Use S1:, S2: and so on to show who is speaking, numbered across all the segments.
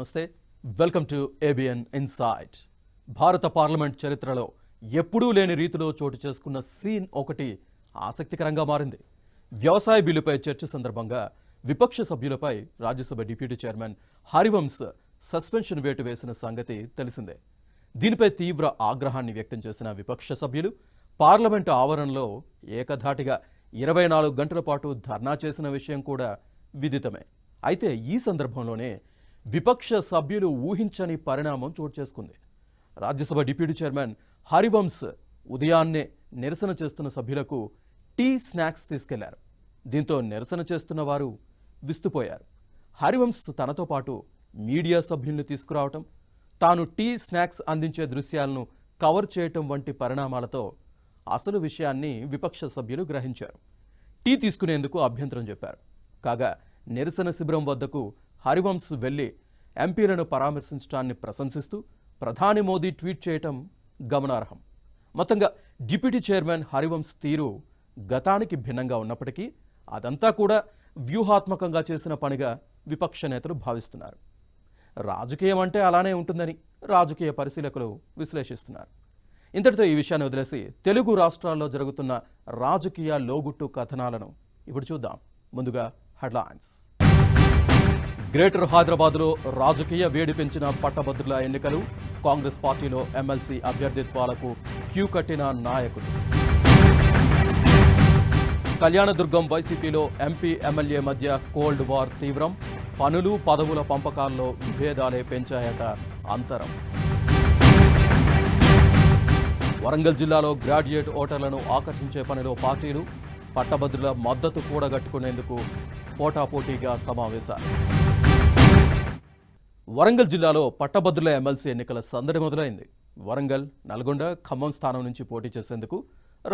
S1: నమస్తే welcome to ABN insight. భారత parliament చరిత్రలో ఎప్పుడూ లేని రీతిలో చోటు చేసుకున్న సీన్ ఒకటి ఆసక్తికరంగా మారింది. వ్యవసాయ బిల్లుపై చర్చ సందర్భంగా విపక్ష సభ్యులపై Rajya Sabha deputy chairman Harivansh suspension వేటు వేసిన సంగతి తెలిసిందే. దీనిపై తీవ్ర ఆగ్రహాన్ని వ్యక్తం చేసిన విపక్ష సభ్యులు పార్లమెంటు ఆవరణలో ఏకధాటిగా 24 గంటల పాటు ధర్నా చేసిన విషయం కూడా విదితమే. అయితే ఈ సందర్భంలోనే విపక్ష సభ్యులు ఊహించని పరిణామం చోటు చేసుకుంది. రాజ్యసభ డిప్యూటీ చైర్మన్ హరివంశ్ ఉదయాన్నే నిరసన చేస్తున్న సభ్యులకు టీ స్నాక్స్ తీసుకెళ్లారు. దీంతో నిరసన చేస్తున్న వారు విస్తుపోయారు. హరివంశ్ తనతో పాటు మీడియా సభ్యుల్ని తీసుకురావటం, తాను టీ స్నాక్స్ అందించే దృశ్యాలను కవర్ చేయటం వంటి పరిణామాలతో అసలు విషయాన్ని విపక్ష సభ్యులు గ్రహించారు. టీ తీసుకునేందుకు అభ్యంతరం చెప్పారు. కాగా నిరసన శిబిరం వద్దకు హరివంశ్ వెళ్లి ఎంపీలను పరామర్శించడాన్ని ప్రశంసిస్తూ ప్రధాని మోదీ ట్వీట్ చేయటం గమనార్హం. మొత్తంగా డిప్యూటీ చైర్మన్ హరివంశ్ తీరు గతానికి భిన్నంగా ఉన్నప్పటికీ అదంతా కూడా వ్యూహాత్మకంగా చేసిన పనిగా విపక్ష నేతలు భావిస్తున్నారు. రాజకీయం అంటే అలానే ఉంటుందని రాజకీయ పరిశీలకులు విశ్లేషిస్తున్నారు. ఇంతటితో ఈ విషయాన్ని వదిలేసి తెలుగు రాష్ట్రాల్లో జరుగుతున్న రాజకీయ లోగుట్టు కథనాలను ఇప్పుడు చూద్దాం. ముందుగా హెడ్లైన్స్. గ్రేటర్ హైదరాబాద్లో రాజకీయ వేడి పెంచిన పట్టభద్రుల ఎన్నికలు. కాంగ్రెస్ పార్టీలో ఎమ్మెల్సీ అభ్యర్థిత్వాలకు క్యూ కట్టిన నాయకులు. కళ్యాణదుర్గం వైసీపీలో ఎంపీ ఎమ్మెల్యే మధ్య కోల్డ్ వార్ తీవ్రం. పనులు పదవుల పంపకాల్లో విభేదాలే పెంచాయట అంతరం. వరంగల్ జిల్లాలో గ్రాడ్యుయేట్ ఓటర్లను ఆకర్షించే పనిలో పార్టీలు. పట్టభద్రుల మద్దతు కూడగట్టుకునేందుకు పోటాపోటీగా సమావేశాలు. వరంగల్ జిల్లాలో పట్టభద్రుల ఎమ్మెల్సీ ఎన్నికల సందడి మొదలైంది. వరంగల్, నల్గొండ, ఖమ్మం స్థానం నుంచి పోటీ చేసేందుకు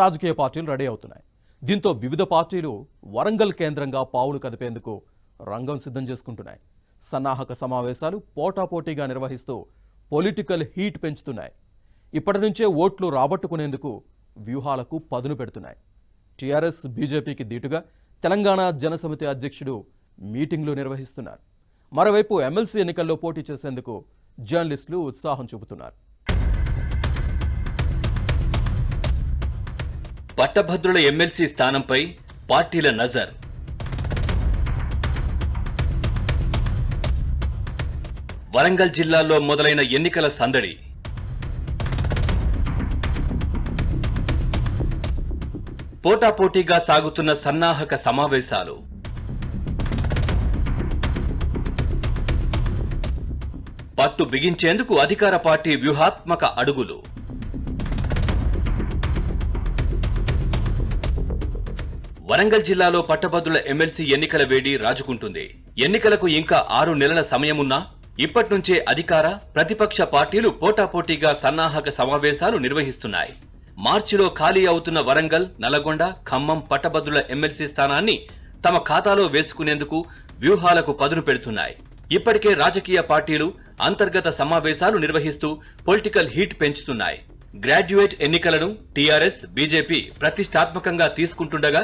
S1: రాజకీయ పార్టీలు రెడీ అవుతున్నాయి. దీంతో వివిధ పార్టీలు వరంగల్ కేంద్రంగా పావులు కదిపేందుకు రంగం సిద్ధం చేసుకుంటున్నాయి. సన్నాహక సమావేశాలు పోటాపోటీగా నిర్వహిస్తూ పొలిటికల్ హీట్ పెంచుతున్నాయి. ఇప్పటి నుంచే ఓట్లు రాబట్టుకునేందుకు వ్యూహాలకు పదును పెడుతున్నాయి. టీఆర్ఎస్, బీజేపీకి దీటుగా తెలంగాణ జనసమితి అధ్యక్షుడు మీటింగ్లు నిర్వహిస్తున్నారు. మరోవైపు ఎమ్మెల్సీ ఎన్నికల్లో పోటీ చేసేందుకు జర్నలిస్టులు ఉత్సాహం చూపుతున్నారు.
S2: పట్టభద్రుల ఎమ్మెల్సీ స్థానంపై పార్టీల నజర్. వరంగల్ జిల్లాలో మొదలైన ఎన్నికల సందడి. పోటాపోటీగా సాగుతున్న సన్నాహక సమావేశాలు. పట్టు బిగించేందుకు అధికార పార్టీ వ్యూహాత్మక అడుగులు. వరంగల్ జిల్లాలో పట్టభద్రుల ఎమ్మెల్సీ ఎన్నికల వేడి రాజుకుంటుంది. ఎన్నికలకు ఇంకా 6 నెలల సమయమున్నా ఇప్పటి నుంచే అధికార, ప్రతిపక్ష పార్టీలు పోటాపోటీగా సన్నాహక సమావేశాలు నిర్వహిస్తున్నాయి. మార్చిలో ఖాళీ అవుతున్న వరంగల్, నల్గొండ, ఖమ్మం పట్టభద్రుల ఎమ్మెల్సీ స్థానాన్ని తమ ఖాతాలో వేసుకునేందుకు వ్యూహాలకు పదును పెడుతున్నాయి. ఇప్పటికే రాజకీయ పార్టీలు అంతర్గత సమావేశాలు నిర్వహిస్తూ పొలిటికల్ హీట్ పెంచుతున్నాయి. గ్రాడ్యుయేట్ ఎన్నికలను టీఆర్ఎస్, బీజేపీ ప్రతిష్టాత్మకంగా తీసుకుంటుండగా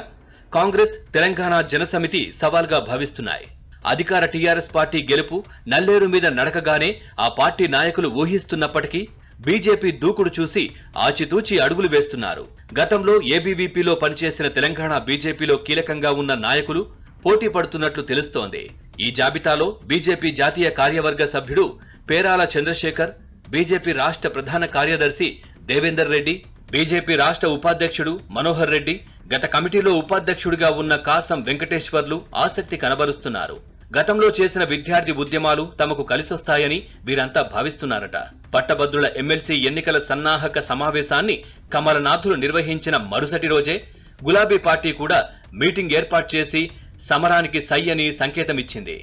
S2: కాంగ్రెస్, తెలంగాణ జనసమితి సవాల్గా భావిస్తున్నాయి. అధికార టీఆర్ఎస్ పార్టీ గెలుపు నల్లేరు మీద నడకగానే ఆ పార్టీ నాయకులు ఊహిస్తున్నప్పటికీ బీజేపీ దూకుడు చూసి ఆచితూచి అడుగులు వేస్తున్నారు. గతంలో ఏబీవీపీలో పనిచేసిన తెలంగాణ బీజేపీలో కీలకంగా ఉన్న నాయకులు పోటీ పడుతున్నట్లు తెలుస్తోంది. ఈ జాబితాలో బీజేపీ జాతీయ కార్యవర్గ సభ్యుడు పేరాల చంద్రశేఖర్, బీజేపీ రాష్ట్ర ప్రధాన కార్యదర్శి దేవేందర్ రెడ్డి, బీజేపీ రాష్ట్ర ఉపాధ్యక్షుడు మనోహర్ రెడ్డి, గత కమిటీలో ఉపాధ్యక్షుడిగా ఉన్న కాసం వెంకటేశ్వర్లు ఆసక్తి కనబరుస్తున్నారు. గతంలో చేసిన విద్యార్థి ఉద్యమాలు తమకు కలిసొస్తాయని వీరంతా భావిస్తున్నారట. పట్టభద్రుల ఎమ్మెల్సీ ఎన్నికల సన్నాహక సమావేశాన్ని కమలనాథులు నిర్వహించిన మరుసటి రోజే గులాబీ పార్టీ కూడా మీటింగ్ ఏర్పాటు చేసి సమరానికి సై అని సంకేతమిచ్చింది.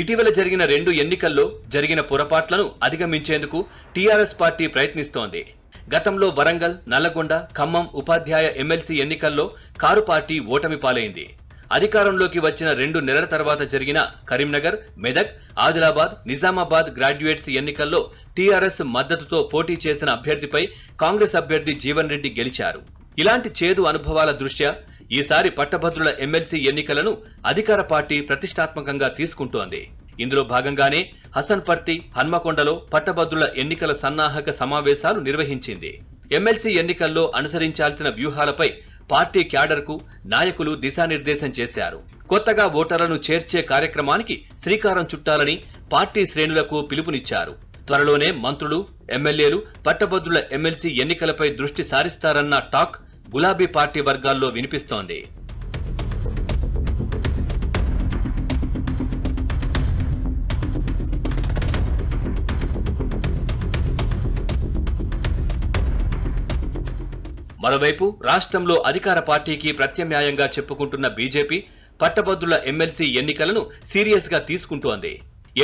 S2: ఇటీవల జరిగిన 2 ఎన్నికల్లో జరిగిన పొరపాట్లను అధిగమించేందుకు టీఆర్ఎస్ పార్టీ ప్రయత్నిస్తోంది. గతంలో వరంగల్, నల్లగొండ, ఖమ్మం ఉపాధ్యాయ ఎమ్మెల్సీ ఎన్నికల్లో కారు పార్టీ ఓటమి పాలైంది. అధికారంలోకి వచ్చిన 2 నెలల తర్వాత జరిగిన కరీంనగర్, మెదక్, ఆదిలాబాద్, నిజామాబాద్ గ్రాడ్యుయేట్స్ ఎన్నికల్లో టీఆర్ఎస్ మద్దతుతో పోటీ చేసిన అభ్యర్థిపై కాంగ్రెస్ అభ్యర్థి జీవన్ రెడ్డి గెలిచారు. ఇలాంటి చేదు అనుభవాల దృష్ట్యా ఈసారి పట్టభద్రుల ఎమ్మెల్సీ ఎన్నికలను అధికార పార్టీ ప్రతిష్టాత్మకంగా తీసుకుంటోంది. ఇందులో భాగంగానే హసన్పర్తి, హన్మకొండలో పట్టభద్రుల ఎన్నికల సన్నాహక సమావేశాలు నిర్వహించింది. ఎమ్మెల్సీ ఎన్నికల్లో అనుసరించాల్సిన వ్యూహాలపై పార్టీ క్యాడర్కు నాయకులు దిశానిర్దేశం చేశారు. కొత్తగా ఓటర్లను చేర్చే కార్యక్రమానికి శ్రీకారం చుట్టాలని పార్టీ శ్రేణులకు పిలుపునిచ్చారు. త్వరలోనే మంత్రులు, ఎమ్మెల్యేలు పట్టభద్రుల ఎమ్మెల్సీ ఎన్నికలపై దృష్టి సారిస్తారన్న టాక్ గులాబీ పార్టీ వర్గాల్లో వినిపిస్తోంది. మరోవైపు రాష్ట్రంలో అధికార పార్టీకి ప్రత్యామ్నాయంగా చెప్పుకుంటున్న బీజేపీ పట్టభద్రుల ఎమ్మెల్సీ ఎన్నికలను సీరియస్ గా తీసుకుంటోంది.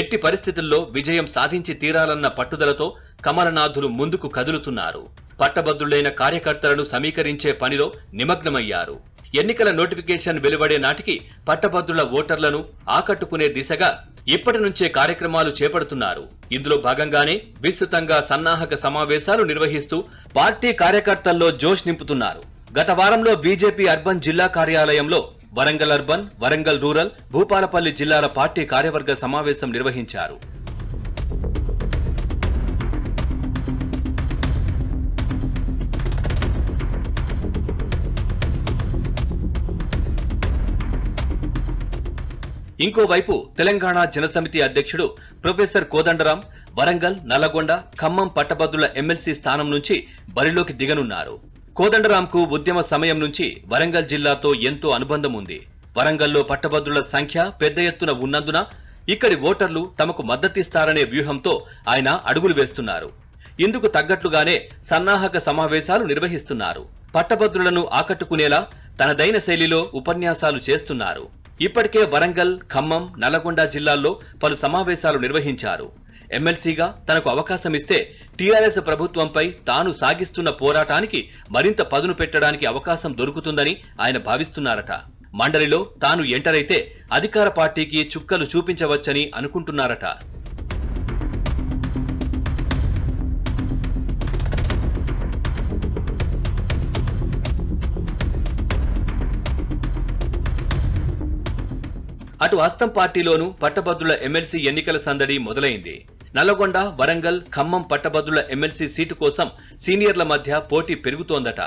S2: ఎట్టి పరిస్థితుల్లో విజయం సాధించి తీరాలన్న పట్టుదలతో కమలనాథులు ముందుకు కదులుతున్నారు. పట్టభద్రులైన కార్యకర్తలను సమీకరించే పనిలో నిమగ్నమయ్యారు. ఎన్నికల నోటిఫికేషన్ వెలువడే నాటికి పట్టభద్రుల ఓటర్లను ఆకట్టుకునే దిశగా ఇప్పటి నుంచే కార్యక్రమాలు చేపడుతున్నారు. ఇందులో భాగంగానే విస్తృతంగా సన్నాహక సమావేశాలు నిర్వహిస్తూ పార్టీ కార్యకర్తల్లో జోష్ నింపుతున్నారు. గత వారంలో బీజేపీ అర్బన్ జిల్లా కార్యాలయంలో వరంగల్ అర్బన్, వరంగల్ రూరల్, భూపాలపల్లి జిల్లాల పార్టీ కార్యవర్గ సమావేశం నిర్వహించారు. ఇంకోవైపు తెలంగాణ జనసమితి అధ్యక్షుడు ప్రొఫెసర్ కోదండరాం వరంగల్, నల్లగొండ, ఖమ్మం పట్టభద్రుల ఎమ్మెల్సీ స్థానం నుంచి బరిలోకి దిగనున్నారు. కోదండరాంకు ఉద్యమ సమయం నుంచి వరంగల్ జిల్లాతో ఎంతో అనుబంధం ఉంది. వరంగల్లో పట్టభద్రుల సంఖ్య పెద్ద ఎత్తున ఉన్నందున ఇక్కడి ఓటర్లు తమకు మద్దతిస్తారనే వ్యూహంతో ఆయన అడుగులు వేస్తున్నారు. ఇందుకు తగ్గట్లుగానే సన్నాహక సమావేశాలు నిర్వహిస్తున్నారు. పట్టభద్రులను ఆకట్టుకునేలా తనదైన శైలిలో ఉపన్యాసాలు చేస్తున్నారు. ఇప్పటికే వరంగల్, ఖమ్మం, నల్లగొండ జిల్లాల్లో పలు సమావేశాలు నిర్వహించారు. ఎమ్మెల్సీగా తనకు అవకాశం ఇస్తే టీఆర్ఎస్ ప్రభుత్వంపై తాను సాగిస్తున్న పోరాటానికి మరింత పదును పెట్టడానికి అవకాశం దొరుకుతుందని ఆయన భావిస్తున్నారట. మండలిలో తాను ఎంటర్ అయితే అధికార పార్టీకి చుక్కలు చూపించవచ్చని అనుకుంటున్నారట. అటు హస్తం పార్టీలోనూ పట్టభద్రుల ఎమ్మెల్సీ ఎన్నికల సందడి మొదలైంది. నల్లగొండ, వరంగల్, ఖమ్మం పట్టభద్రుల ఎమ్మెల్సీ సీటు కోసం సీనియర్ల మధ్య పోటీ పెరుగుతోందట.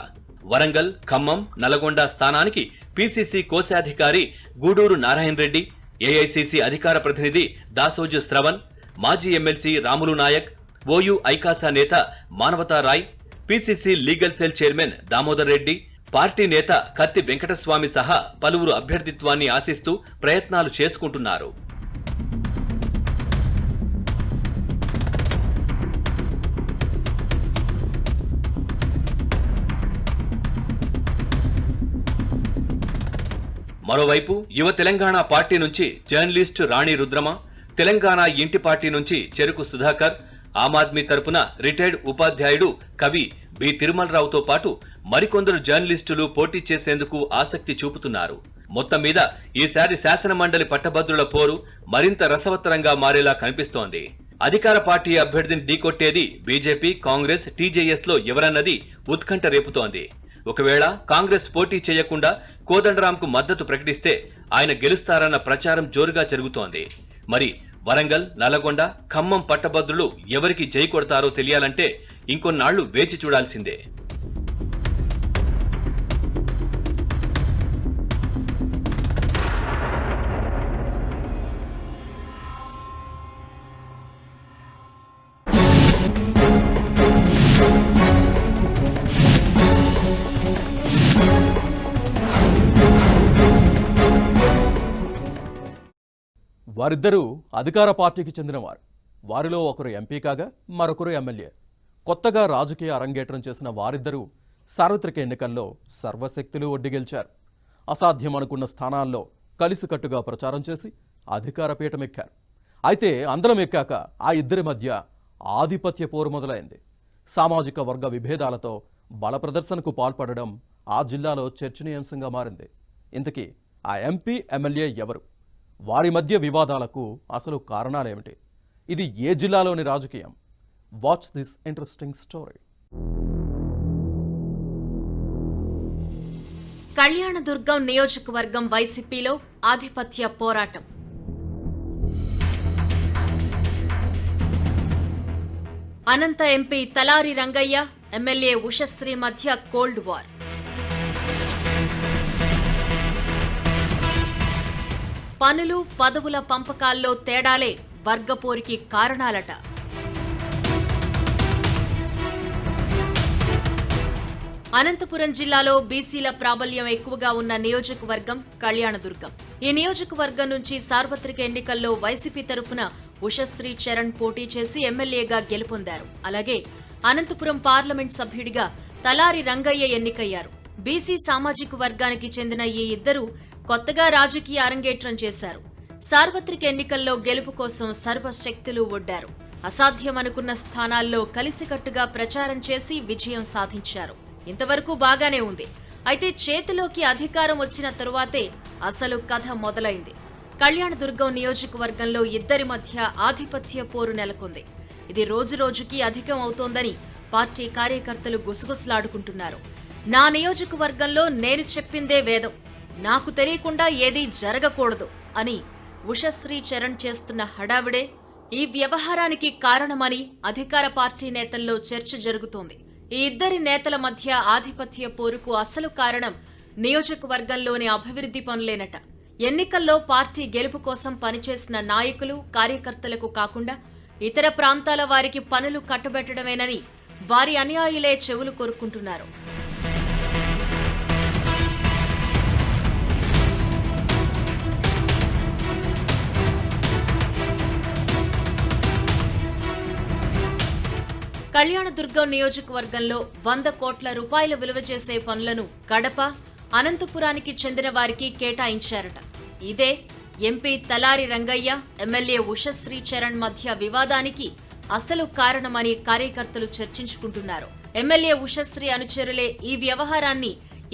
S2: వరంగల్, ఖమ్మం, నల్లగొండ స్థానానికి పీసీసీ కోశాధికారి గూడూరు నారాయణ రెడ్డి, ఏఐసీసీ అధికార ప్రతినిధి దాసోజు శ్రవణ్, మాజీ ఎమ్మెల్సీ రాములు నాయక్, ఓయూ ఐకాసా నేత Manavatha Roy, PCC legal cell chairman Damodar Reddy, party నేత కత్తి వెంకటస్వామి సహా పలువురు అభ్యర్థిత్వాన్ని ఆశిస్తూ ప్రయత్నాలు చేసుకుంటున్నారు. మరోవైపు యువ తెలంగాణ పార్టీ నుంచి జర్నలిస్ట్ రాణి రుద్రమ, తెలంగాణ ఇంటి పార్టీ నుంచి చెరుకు సుధాకర్, ఆమ్ ఆద్మీ తరపున రిటైర్డ్ ఉపాధ్యాయుడు కవి బి తిరుమలరావుతో పాటు మరికొందరు జర్నలిస్టులు పోటీ చేసేందుకు ఆసక్తి చూపుతున్నారు. మొత్తం మీద ఈసారి శాసన మండలి పట్టభద్రుల పోరు మరింత రసవత్తరంగా మారేలా కనిపిస్తోంది. అధికార పార్టీ అభ్యర్థిని ఢీకొట్టేది బీజేపీ, కాంగ్రెస్, టీజేఎస్ లో ఎవరన్నది ఉత్కంఠ రేపుతోంది. ఒకవేళ కాంగ్రెస్ పోటీ చేయకుండా కోదండరాంకు మద్దతు ప్రకటిస్తే ఆయన గెలుస్తారన్న ప్రచారం జోరుగా జరుగుతోంది. మరి వరంగల్, నల్లగొండ, ఖమ్మం పట్టభద్రులు ఎవరికి జై కొడతారో తెలియాలంటే ఇంకొన్నాళ్లు వేచి చూడాల్సిందే.
S1: వారిద్దరూ అధికార పార్టీకి చెందినవారు. వారిలో ఒకరు ఎంపీ కాగా మరొకరు ఎమ్మెల్యే. కొత్తగా రాజకీయ అరంగేట్రం చేసిన వారిద్దరూ సార్వత్రిక ఎన్నికల్లో సర్వశక్తులు ఒడ్డి గెలిచారు. అసాధ్యం అనుకున్న స్థానాల్లో కలిసికట్టుగా ప్రచారం చేసి అధికార పీఠమెక్కారు. అయితే అందరం ఎక్కాక ఆ ఇద్దరి మధ్య ఆధిపత్య పోరు మొదలైంది. సామాజిక వర్గ విభేదాలతో బల ప్రదర్శనకు పాల్పడడం ఆ జిల్లాలో చర్చనీయాంశంగా మారింది. ఇంతకీ ఆ ఎంపీ ఎమ్మెల్యే ఎవరు? వారి మధ్య వివాదాలకు అసలు కారణాలేమిటి? ఇది ఏ జిల్లాలోని రాజకీయం? Watch this interesting story.
S3: Kalyanadurgam నియోజకవర్గం వైసీపీలో ఆధిపత్య పోరాటం. అనంత ఎంపీ తలారి రంగయ్య, ఎమ్మెల్యే ఉషశ్రీ మధ్య కోల్డ్ వార్. పనులు, పదవుల పంపకాల్లో తేడాలే వర్గపోరికి కారణాలట. అనంతపురం జిల్లాలో బీసీల ప్రాబల్యం ఎక్కువగా ఉన్న నియోజకవర్గం కళ్యాణదుర్గం. ఈ నియోజకవర్గం నుంచి సార్వత్రిక ఎన్నికల్లో వైసీపీ తరపున ఉషశ్రీ చరణ్ పోటీ చేసి ఎమ్మెల్యేగా గెలుపొందారు. అలాగే అనంతపురం పార్లమెంట్ సభ్యుడిగా తలారి రంగయ్య ఎన్నికయ్యారు. బీసీ సామాజిక వర్గానికి చెందిన ఈ ఇద్దరు కొత్తగా రాజకీయ అరంగేట్రం చేశారు. సార్వత్రిక ఎన్నికల్లో గెలుపు కోసం సర్వశక్తులు ఒడ్డారు. అసాధ్యమనుకున్న స్థానాల్లో కలిసికట్టుగా ప్రచారం చేసి విజయం సాధించారు. ఇంతవరకు బాగానే ఉంది. అయితే చేతిలోకి అధికారం వచ్చిన తరువాతే అసలు కథ మొదలైంది. కళ్యాణదుర్గం నియోజకవర్గంలో ఇద్దరి మధ్య ఆధిపత్య పోరు నెలకొంది. ఇది రోజురోజుకి అధికం అవుతోందని పార్టీ కార్యకర్తలు గుసగుసలాడుకుంటున్నారు. నా నియోజకవర్గంలో నేను చెప్పిందే వేదం, నాకు తెలియకుండా ఏదీ జరగకూడదు అని ఉషశ్రీ చరణ్ చేస్తున్న హడావిడే ఈ వ్యవహారానికి కారణమని అధికార పార్టీ నేతల్లో చర్చ జరుగుతోంది. ఈ ఇద్దరి నేతల మధ్య ఆధిపత్య పోరుకు అసలు కారణం నియోజకవర్గంలోని అభివృద్ధి పనులేనట. ఎన్నికల్లో పార్టీ గెలుపు కోసం పనిచేసిన నాయకులు, కార్యకర్తలకు కాకుండా ఇతర ప్రాంతాల వారికి పనులు కట్టబెట్టడమేనని వారి అనుయాయులే చెవులు కొరుక్కుంటున్నారు. కళ్యాణదుర్గం నియోజకవర్గంలో 100 కోట్ల రూపాయల విలువ చేసే పనులను కడప, అనంతపురానికి చెందిన వారికి కేటాయించారట. ఇదే ఎంపీ తలారి రంగయ్య, ఎమ్మెల్యే ఉషశ్రీ చరణ్ మధ్య వివాదానికి అసలు కారణమని కార్యకర్తలు చర్చించుకుంటున్నారు. ఎమ్మెల్యే ఉషశ్రీ అనుచరులే ఈ వ్యవహారాన్ని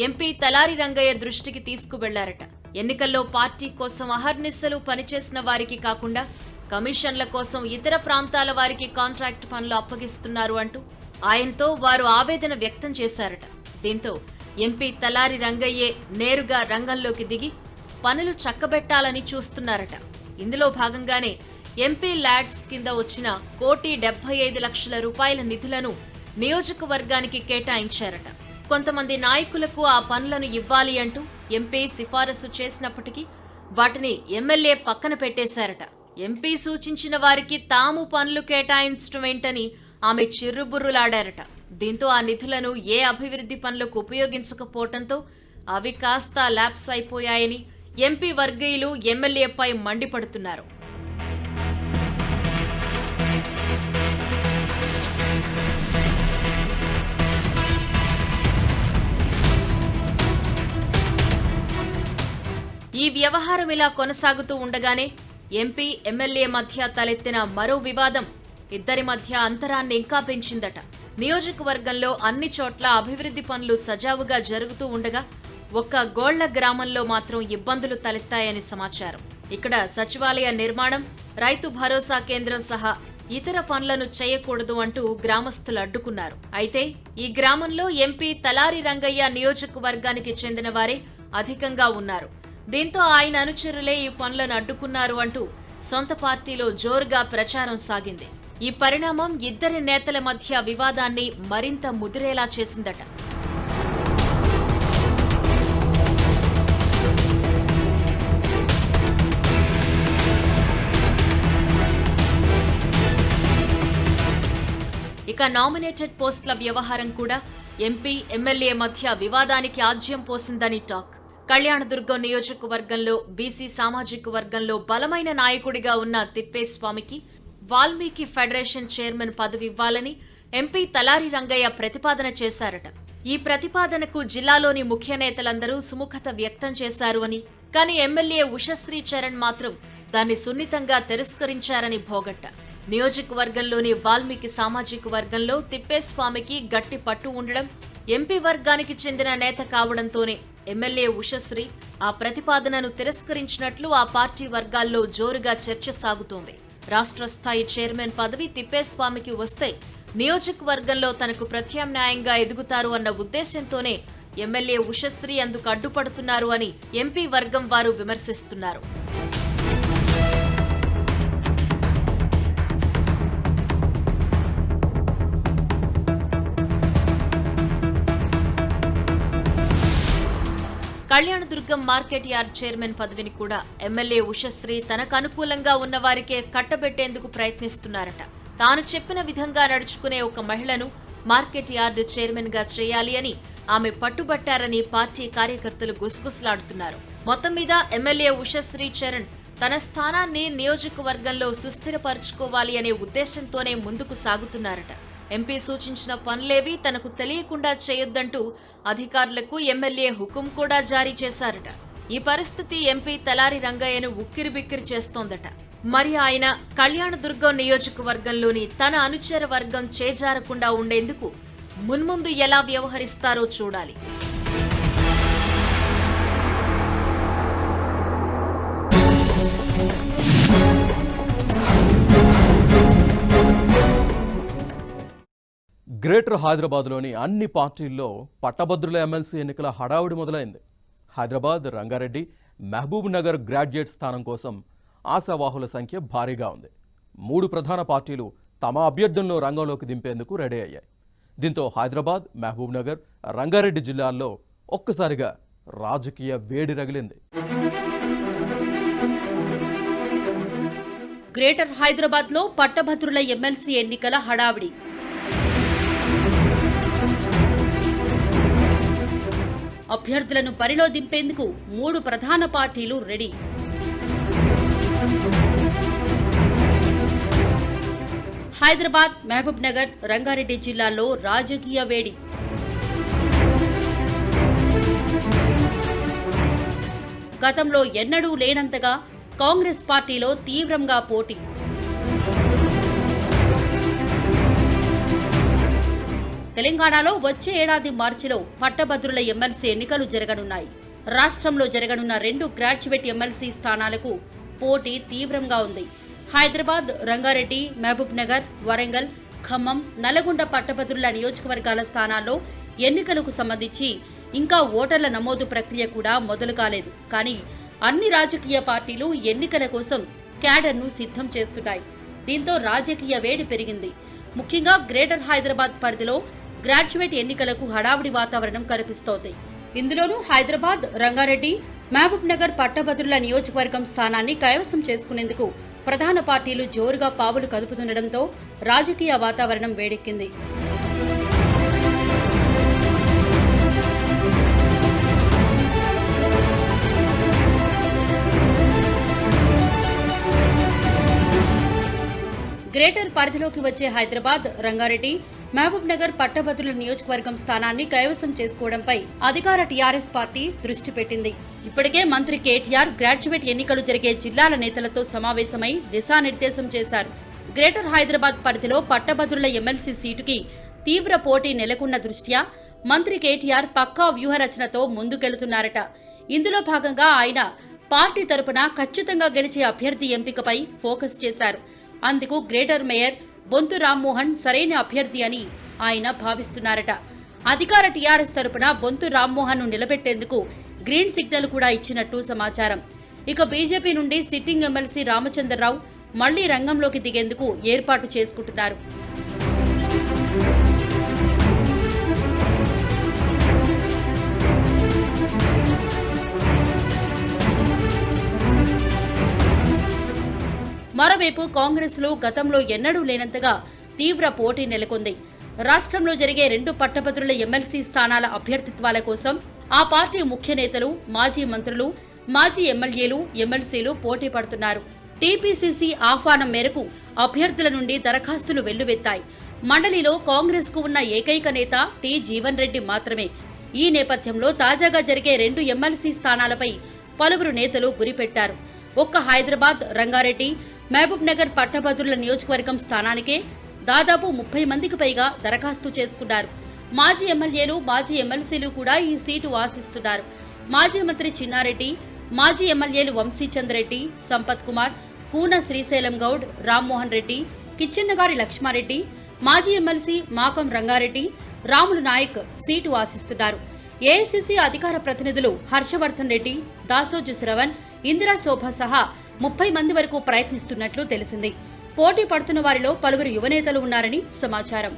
S3: ఎంపీ తలారి రంగయ్య దృష్టికి తీసుకువెళ్లారట. ఎన్నికల్లో పార్టీ కోసం అహర్నిశలు పనిచేసిన వారికి కాకుండా కమిషన్ల కోసం ఇతర ప్రాంతాల వారికి కాంట్రాక్ట్ పనులు అప్పగిస్తున్నారు అంటూ ఆయనతో వారు ఆవేదన వ్యక్తం చేశారట. దీంతో ఎంపీ తలారి రంగయ్యే నేరుగా రంగంలోకి దిగి పనులు చక్కబెట్టాలని చూస్తున్నారట. ఇందులో భాగంగానే ఎంపీ ల్యాడ్స్ కింద వచ్చిన 1,75,00,000 రూపాయల నిధులను నియోజకవర్గానికి కేటాయించారట. కొంతమంది నాయకులకు ఆ పనులను ఇవ్వాలి అంటూ ఎంపీ సిఫారసు చేసినప్పటికీ వాటిని ఎమ్మెల్యే పక్కన పెట్టేశారట. ఎంపీ సూచించిన వారికి తాము పనులు కేటాయించడం ఏంటని ఆమె చిర్రుబుర్రులాడారట. దీంతో ఆ నిధులను ఏ అభివృద్ధి పనులకు ఉపయోగించకపోవడంతో అవి కాస్త ల్యాప్స్ అయిపోయాయని ఎంపీ వర్గీయులు ఎమ్మెల్యేపై మండిపడుతున్నారు. ఈ వ్యవహారం ఇలా కొనసాగుతూ ఉండగానే ఎంపీ, ఎమ్మెల్యే మధ్య తలెత్తిన మరో వివాదం ఇద్దరి మధ్య అంతరాన్ని ఇంకా పెంచిందట. నియోజకవర్గంలో అన్ని చోట్ల అభివృద్ధి పనులు సజావుగా జరుగుతూ ఉండగా ఒక్క గోళ్ల గ్రామంలో మాత్రం ఇబ్బందులు తలెత్తాయని సమాచారం. ఇక్కడ సచివాలయ నిర్మాణం, రైతు భరోసా కేంద్రం సహా ఇతర పనులను చేయకూడదు అంటూ గ్రామస్తులు అడ్డుకున్నారు. అయితే ఈ గ్రామంలో ఎంపీ తలారి రంగయ్య నియోజకవర్గానికి చెందిన వారే అధికంగా ఉన్నారు. దీంతో ఆయన అనుచరులే ఈ పనులను అడ్డుకున్నారు అంటూ సొంత పార్టీలో జోరుగా ప్రచారం సాగింది. ఈ పరిణామం ఇద్దరి నేతల మధ్య వివాదాన్ని మరింత ముదిరేలా చేసిందట. ఇక నామినేటెడ్ పోస్టుల వ్యవహారం కూడా ఎంపీ, ఎమ్మెల్యే మధ్య వివాదానికి ఆజ్యం పోసిందని టాక్. కళ్యాణదుర్గం నియోజకవర్గంలో బీసీ సామాజిక వర్గంలో బలమైన నాయకుడిగా ఉన్న తిప్పేస్వామికి వాల్మీకి ఫెడరేషన్ చైర్మన్ పదవి ఇవ్వాలని ఎంపీ తలారి రంగయ్య ప్రతిపాదన చేశారట. ఈ ప్రతిపాదనకు జిల్లాలోని ముఖ్య నేతలందరూ సుముఖత వ్యక్తం చేశారు అని, కానీ ఎమ్మెల్యే ఉషశ్రీ చరణ్ మాత్రం దాన్ని సున్నితంగా తిరస్కరించారని భోగట్ట. నియోజకవర్గంలోని వాల్మీకి సామాజిక వర్గంలో తిప్పేస్వామికి గట్టి పట్టు ఉండడం, ఎంపీ వర్గానికి చెందిన నేత కావడంతోనే ఎమ్మెల్యే ఉషశ్రీ ఆ ప్రతిపాదనను తిరస్కరించినట్లు ఆ పార్టీ వర్గాల్లో జోరుగా చర్చ సాగుతోంది. రాష్ట్ర స్థాయి చైర్మన్ పదవి తిప్పేస్వామికి వస్తే నియోజకవర్గంలో తనకు ప్రత్యామ్నాయంగా ఎదుగుతారు అన్న ఉద్దేశంతోనే ఎమ్మెల్యే ఉషశ్రీ అందుకు అడ్డుపడుతున్నారు అని ఎంపీ వర్గం వారు విమర్శిస్తున్నారు. కళ్యాణదుర్గం మార్కెట్ యార్డ్ చైర్మన్ పదవిని కూడా ఎమ్మెల్యే ఉషశ్రీ తనకు అనుకూలంగా ఉన్న వారికే కట్టబెట్టేందుకు ప్రయత్నిస్తున్నారట. తాను చెప్పిన విధంగా నడుచుకునే ఒక మహిళను మార్కెట్ యార్డ్ చైర్మన్ గా చేయాలి అని ఆమె పట్టుబట్టారని పార్టీ కార్యకర్తలు గుసగుసలాడుతున్నారు. మొత్తం మీద ఎమ్మెల్యే ఉషశ్రీ చరణ్ తన స్థానాన్ని నియోజకవర్గంలో సుస్థిరపరచుకోవాలి అనే ఉద్దేశంతోనే ముందుకు సాగుతున్నారట. ఎంపీ సూచించిన పనులేవీ తనకు తెలియకుండా చేయొద్దంటూ అధికారులకు ఎమ్మెల్యే హుకుం కూడా జారీ చేశారట. ఈ పరిస్థితి ఎంపీ తలారి రంగయ్యను ఉక్కిరిబిక్కిరి చేస్తోందట. మరి ఆయన కళ్యాణదుర్గం నియోజకవర్గంలోని తన అనుచర వర్గం చేజారకుండా ఉండేందుకు మున్ముందు ఎలా వ్యవహరిస్తారో చూడాలి.
S1: గ్రేటర్ హైదరాబాద్లోని అన్ని పార్టీల్లో పట్టభద్రుల ఎమ్మెల్సీ ఎన్నికల హడావుడి మొదలైంది. హైదరాబాద్, రంగారెడ్డి, మహబూబ్ నగర్ గ్రాడ్యుయేట్ స్థానం కోసం ఆశావాహుల సంఖ్య భారీగా ఉంది. 3 ప్రధాన పార్టీలు తమ అభ్యర్థులను రంగంలోకి దింపేందుకు రెడీ అయ్యాయి. దీంతో హైదరాబాద్, మహబూబ్ నగర్, రంగారెడ్డి జిల్లాల్లో ఒక్కసారిగా రాజకీయ వేడి రగిలింది.
S4: గ్రేటర్ హైదరాబాద్లో పట్టభద్రుల ఎమ్మెల్సీ ఎన్నికల హడావిడి. అభ్యర్థులను బరిలో దింపేందుకు 3 ప్రధాన పార్టీలు రెడీ. హైదరాబాద్, మహబూబ్ నగర్, రంగారెడ్డి జిల్లాల్లో రాజకీయ వేడి. గతంలో ఎన్నడూ లేనంతగా కాంగ్రెస్ పార్టీలో తీవ్రంగా పోటీ. తెలంగాణలో వచ్చే ఏడాది మార్చిలో పట్టభద్రుల ఎమ్మెల్సీ ఎన్నికలు జరగనున్నాయి. రాష్ట్రంలో జరగనున్న 2 గ్రాడ్యుయేట్ ఎమ్మెల్సీ స్థానాలకు పోటీ తీవ్రంగా ఉంది. హైదరాబాద్, రంగారెడ్డి, మహబూబ్ నగర్, వరంగల్, ఖమ్మం, నల్గొండ పట్టభద్రుల నియోజకవర్గాల స్థానాల్లో ఎన్నికలకు సంబంధించి ఇంకా ఓటర్ల నమోదు ప్రక్రియ కూడా మొదలు కాలేదు. కానీ అన్ని రాజకీయ పార్టీలు ఎన్నికల కోసం క్యాడర్ను సిద్ధం చేస్తున్నాయి. దీంతో రాజకీయ వేడి పెరిగింది. ముఖ్యంగా గ్రేటర్ హైదరాబాద్ పరిధిలో గ్రాడ్యుయేట్ ఎన్నికలకు హడావుడి వాతావరణం కనిపిస్తోంది. ఇందులోనూ హైదరాబాద్, రంగారెడ్డి, మహబూబ్ నగర్ పట్టభద్రుల నియోజకవర్గం స్థానాన్ని కైవసం చేసుకునేందుకు ప్రధాన పార్టీలు జోరుగా పావులు కదుపుతుండటంతో రాజకీయ వాతావరణం వేడెక్కింది. గ్రేటర్ పరిధిలోకి వచ్చే హైదరాబాద్, రంగారెడ్డి, మహబూబ్ నగర్ పట్టభద్రుల నియోజకవర్గం స్థానాన్ని కైవసం చేసుకోవడంపై అధికార టీఆర్ఎస్ పార్టీ దృష్టి పెట్టింది. ఇప్పటికే మంత్రి కేటీఆర్ గ్రాడ్యుయేట్ ఎన్నికలు జరిగే జిల్లాల నేతలతో సమావేశమై దిశానిర్దేశం చేశారు. గ్రేటర్ హైదరాబాద్ పరిధిలో పట్టభద్రుల ఎమ్మెల్సీ సీటుకి తీవ్ర పోటీ నెలకొన్న దృష్ట్యా మంత్రి కేటీఆర్ పక్కా వ్యూహరచనతో ముందుకెళ్తున్నారట. ఇందులో భాగంగా ఆయన పార్టీ తరపున ఖచ్చితంగా గెలిచే అభ్యర్థి ఎంపికపై ఫోకస్ చేశారు. అందుకు గ్రేటర్ మేయర్ బొంతు రామ్మోహన్ సరైన అభ్యర్థి అని ఆయన భావిస్తున్నారట. అధికార టీఆర్ఎస్ తరపున బొంతు రామ్మోహన్ ను నిలబెట్టేందుకు గ్రీన్ సిగ్నల్ కూడా ఇచ్చినట్టు సమాచారం. ఇక బీజేపీ నుండి సిట్టింగ్ ఎమ్మెల్సీ రామచంద్రరావు మళ్లీ రంగంలోకి దిగేందుకు ఏర్పాటు చేసుకుంటున్నారు. మరోవైపు కాంగ్రెస్ లో గతంలో ఎన్నడూ లేనంతగా తీవ్ర పోటీ నెలకొంది. రాష్ట్రంలో జరిగే 2 పట్టభద్రుల ఎమ్మెల్సీ స్థానాల అభ్యర్థిత్వాల కోసం ఆ పార్టీ ముఖ్య నేతలు, మాజీ మంత్రులు, మాజీ ఎమ్మెల్యేలు, ఎమ్మెల్సీలు పోటీ పడుతున్నారు. టీపీసీసీ ఆహ్వానం మేరకు అభ్యర్థుల నుండి దరఖాస్తులు వెల్లువెత్తాయి. మండలిలో కాంగ్రెస్ కు ఉన్న ఏకైక నేత టి జీవన్ రెడ్డి మాత్రమే. ఈ నేపథ్యంలో తాజాగా జరిగే 2 ఎమ్మెల్సీ స్థానాలపై పలువురు నేతలు గురిపెట్టారు. ఒక్క హైదరాబాద్, రంగారెడ్డి, మహబూబ్ నగర్ పట్టభద్రుల నియోజకవర్గం స్థానానికే దాదాపు 30 మందికి పైగా దరఖాస్తు చేసుకున్నారు. మాజీ ఎమ్మెల్యేలు, మాజీ ఎమ్మెల్సీలు కూడా ఈ సీటు ఆశిస్తున్నారు. మాజీ మంత్రి చిన్నారెడ్డి, మాజీ ఎమ్మెల్యేలు వంశీచంద్ రెడ్డి, సంపత్ కుమార్, కూన శ్రీశైలం గౌడ్, రామ్మోహన్ రెడ్డి, కిచ్చెన్నగారి లక్ష్మారెడ్డి, మాజీ ఎమ్మెల్సీ మాకం రంగారెడ్డి, రాములు నాయక్ సీటు ఆశిస్తున్నారు. ఏఐసీసీ అధికార ప్రతినిధులు హర్షవర్ధన్ రెడ్డి, దాసోజు శ్రవణ్, ఇందిరా శోభ సహా 30 మంది వరకు ప్రయత్నిస్తున్నట్లు తెలిసింది. పోటీ పడుతున్న వారిలో పలువురు యువనేతలు ఉన్నారని సమాచారం.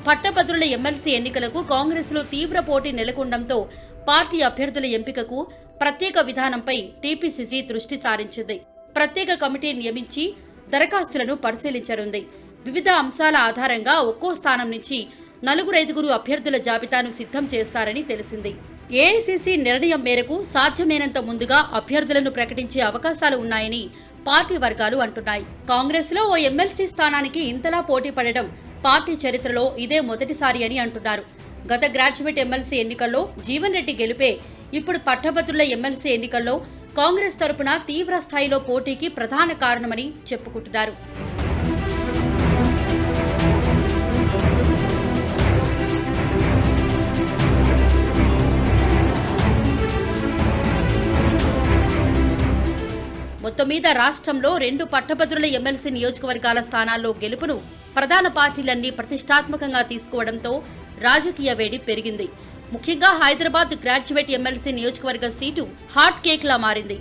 S4: పట్టభద్రుల ఎమ్మెల్సీ ఎన్నికలకు కాంగ్రెస్లో తీవ్ర పోటీ నెలకొనడంతో పార్టీ అభ్యర్థుల ఎంపికకు ప్రత్యేక విధానంపై టీపీసీసీ దృష్టి సారించింది. ప్రత్యేక కమిటీ నియమించి దరఖాస్తులను పరిశీలించనుంది. వివిధ అంశాల ఆధారంగా ఒక్కో స్థానం నుంచి 4-5 అభ్యర్థుల జాబితాను సిద్ధం చేస్తారని తెలిసింది. ఏఐసీసీ నిర్ణయం మేరకు సాధ్యమైనంత ముందుగా అభ్యర్థులను ప్రకటించే అవకాశాలు ఉన్నాయని పార్టీ వర్గాలు అంటున్నాయి. కాంగ్రెస్లో ఓ ఎమ్మెల్సీ స్థానానికి ఇంతలా పోటీ పడడం పార్టీ చరిత్రలో ఇదే మొదటిసారి అని అంటున్నారు. గత గ్రాడ్యుయేట్ ఎమ్మెల్సీ ఎన్నికల్లో జీవన్ రెడ్డి గెలుపే ఇప్పుడు పట్టభద్రుల ఎమ్మెల్సీ ఎన్నికల్లో కాంగ్రెస్ తరపున తీవ్ర స్థాయిలో పోటీకి ప్రధాన కారణమని చెప్పుకుంటున్నారు. మొత్తం మీద రాష్ట్రంలో 2 పట్టభద్రుల ఎమ్మెల్సీ నియోజకవర్గాల స్థానాల్లో గెలుపును ప్రధాన పార్టీలన్నీ ప్రతిష్టాత్మకంగా తీసుకోవడంతో రాజకీయ వేడి పెరిగింది. ముఖ్యంగా హైదరాబాద్ గ్రాడ్యుయేట్ ఎమ్మెల్సీ నియోజకవర్గ సీటు హాట్ కేక్ లా మారింది.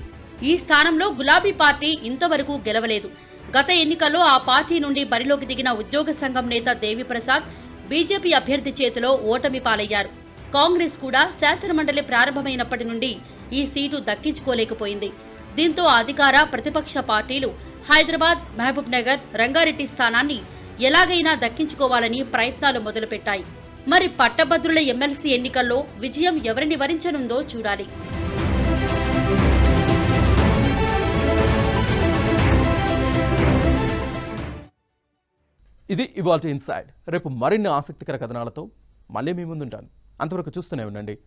S4: ఈ స్థానంలో గులాబీ పార్టీ ఇంతవరకు గెలవలేదు. గత ఎన్నికల్లో ఆ పార్టీ నుండి బరిలోకి దిగిన ఉద్యోగ సంఘం నేత దేవిప్రసాద్ బీజేపీ అభ్యర్థి చేతిలో ఓటమి పాలయ్యారు. కాంగ్రెస్ కూడా శాసనమండలి ప్రారంభమైనప్పటి నుండి ఈ సీటు దక్కించుకోలేకపోయింది. దీంతో అధికార ప్రతిపక్ష పార్టీలు హైదరాబాద్, మహబూబ్ నగర్, రంగారెడ్డి స్థానాన్ని ఎలాగైనా దక్కించుకోవాలని ప్రయత్నాలు మొదలుపెట్టాయి. మరి పట్టభద్రుల ఎమ్మెల్సీ ఎన్నికల్లో విజయం ఎవరిని వరించనుందో చూడాలి.
S1: ఇది ఇవాల్టి ఇన్సైడ్. రేపు మరిన్ని ఆసక్తికర కథనాలతో మళ్ళీ మీ ముందుంటాను. అంతవరకు చూస్తూనే ఉండండి